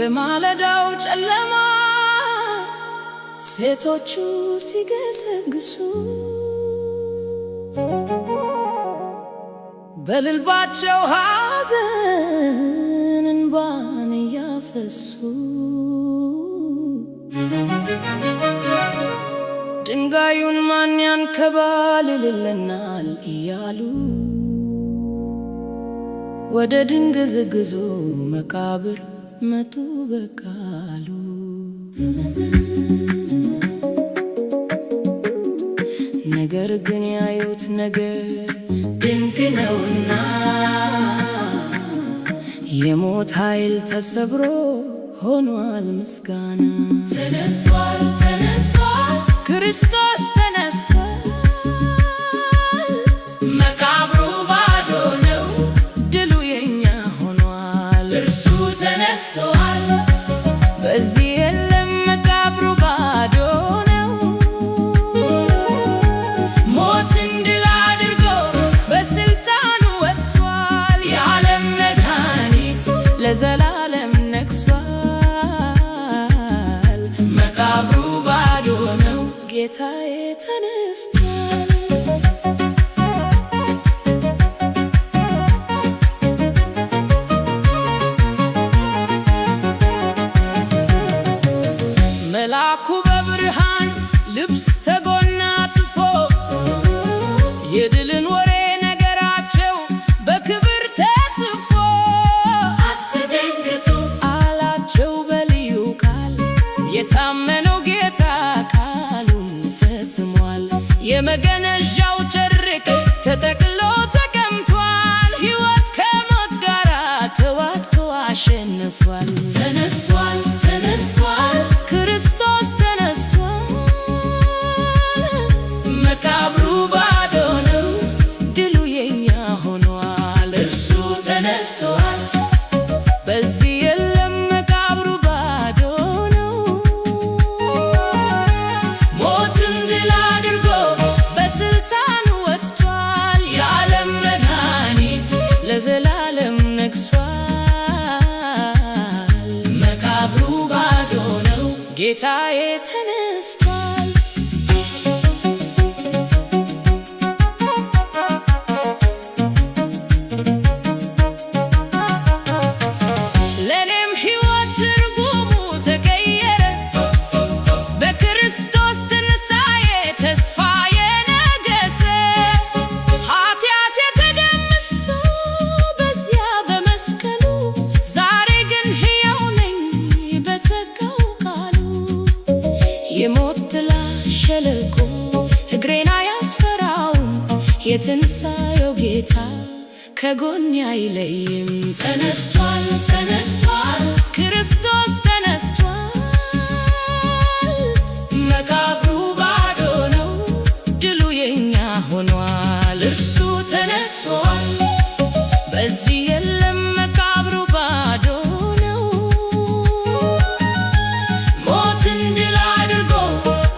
በማለዳው ጨለማ ሴቶቹ ሲገሰግሱ በልባቸው ሐዘን እንባን ያፈሱ ድንጋዩን ማን ያንከባልልልናል እያሉ ወደ ድንግዝግዙ መቃብር መጡ በቃሉ። ነገር ግን ያዩት ነገር ድንቅ ነውና የሞት ኃይል ተሰብሮ ሆኗል ምስጋና። ተነስቷል ተነስቷል ክርስቶስ ተነስቷል፣ መቃብሩ ባዶ ነው ድሉ የኛ ሆኗል። እርሱ ተነስቷል በዚህ የለም መቃብሩ ባዶ ነው። ሞትን ድል አድርጎ በስልጣኑ ወጥቷል። የዓለም መድኃኒት ለዘላለም ነግሷል። መቃብሩ ባዶ ነው ጌታዬ ተነስቷል። መልአኩ በብርሃን ልብስ ተጎናጽፎ የድልን ወሬ ነገራቸው በክብር ተጽፎ። አትደንግጡ አላቸው በልዩ ቃል፣ የታመነው ጌታ ቃሉን ፈጽሟል። የመገነዣው ጨርቅ ተጠቅሎ ተቀምጧል። ሕይወት ከሞት ጋር ተዋግቶ አሸንፏል። ተነስቷል ተነስቷል ክርስቶስ ተነስቷል፣ መቃብሩ ባዶ ነው ድሉ የኛ ሆኗል። እርሱ ተነስቷል በዚህ የለም መቃብሩ ባዶ ነው። ሞትን ድል አድርጎ በስልጣኑ ወጥቷል። የዓለም መድኃኒት ለዘላለም ነግሷል። መቃብሩ ባዶ ነው ጌታዬ ተነስቷል። ለኔም ሕይወት ትርጉሙ ተቀየረ በክርስቶስ ትንሣኤ ተስፋዬ ነገሰ። ኃጢአት የተደመሰ በዚያ በመስቀሉ፣ ዛሬ ግን ሕያው ነኝ በጸጋው ቃሉ። የሞት ጥላ ሸለቆ እግሬን አያስፈራውም፣ የትንሣኤው ጌታ ከጎኔ አይለይም። ተነስቷል ተነስቷል ክርስቶስ ተነስቷል፣ መቃብሩ ባዶ ነው ድሉ የኛ ሆኗል። እርሱ ተነስቷል በዚህ የለም መቃብሩ ባዶ ነው። ሞትን ድል አድርጎ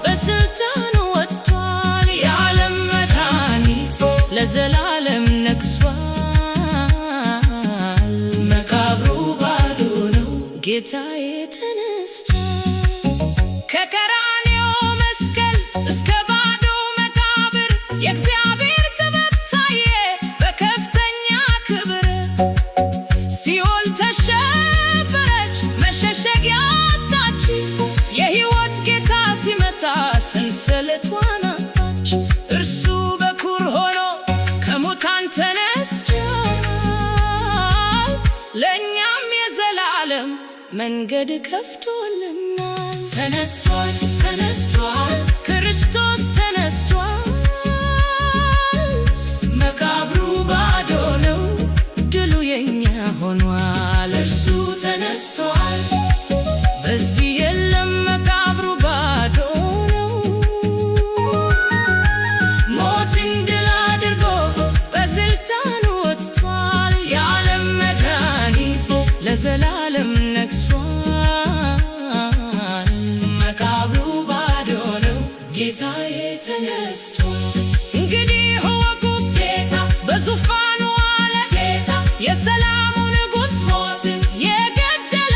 በስልጣኑ ወጥቷል። የዓለም መድኃኒት ለዘላለም ነግሷል። መቃብሩ ባዶ ነው ጌታዬ ተነስቷል። ከቀራንዮ መስቀል እስከ ባዶ መቃብር የእግዚአብሔር ጥበብ ታየ በከፍተኛ ክብር። ሲኦል ተሸበረች መሸሸጊያ አጣች፣ የሕይወት ጌታ ሲመታ ሰንሰለቷን አጣች። እርሱ በኩር ሆኖ ከሙታን ተነስቷል፣ ለእኛም የዘላለም መንገድ ከፍቶልናል። ተነስቷል ተነስቷል ክርስቶስ ተነስቷል፣ መቃብሩ ባዶ ነው ድሉ የኛ ሆኗል። እርሱ ተነስቷል በዚህ የለም መቃብሩ ባዶ ነው። ሞትን ድል አድርጎ በስልጣኑ ወጥቷል። የዓለም መድኃኒት ለዘላለም ነግሷል። መቃብሩ ባዶ ነው ጌታዬ ተነስቷል። እንግዲህ እወቁ ጌታ በዙፋኑ አለ። ጌታ የሰላሙ ንጉሥ ሞትን የገደለ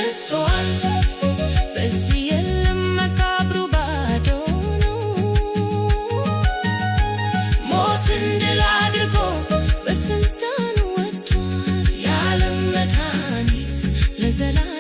ተነስቷል። በዚህ የለም መቃብሩ ባዶ ነው። ሞትን ድል አድርጎ በስልጣን ወጥቷል። የዓለም መድኃኒት ለዘላለም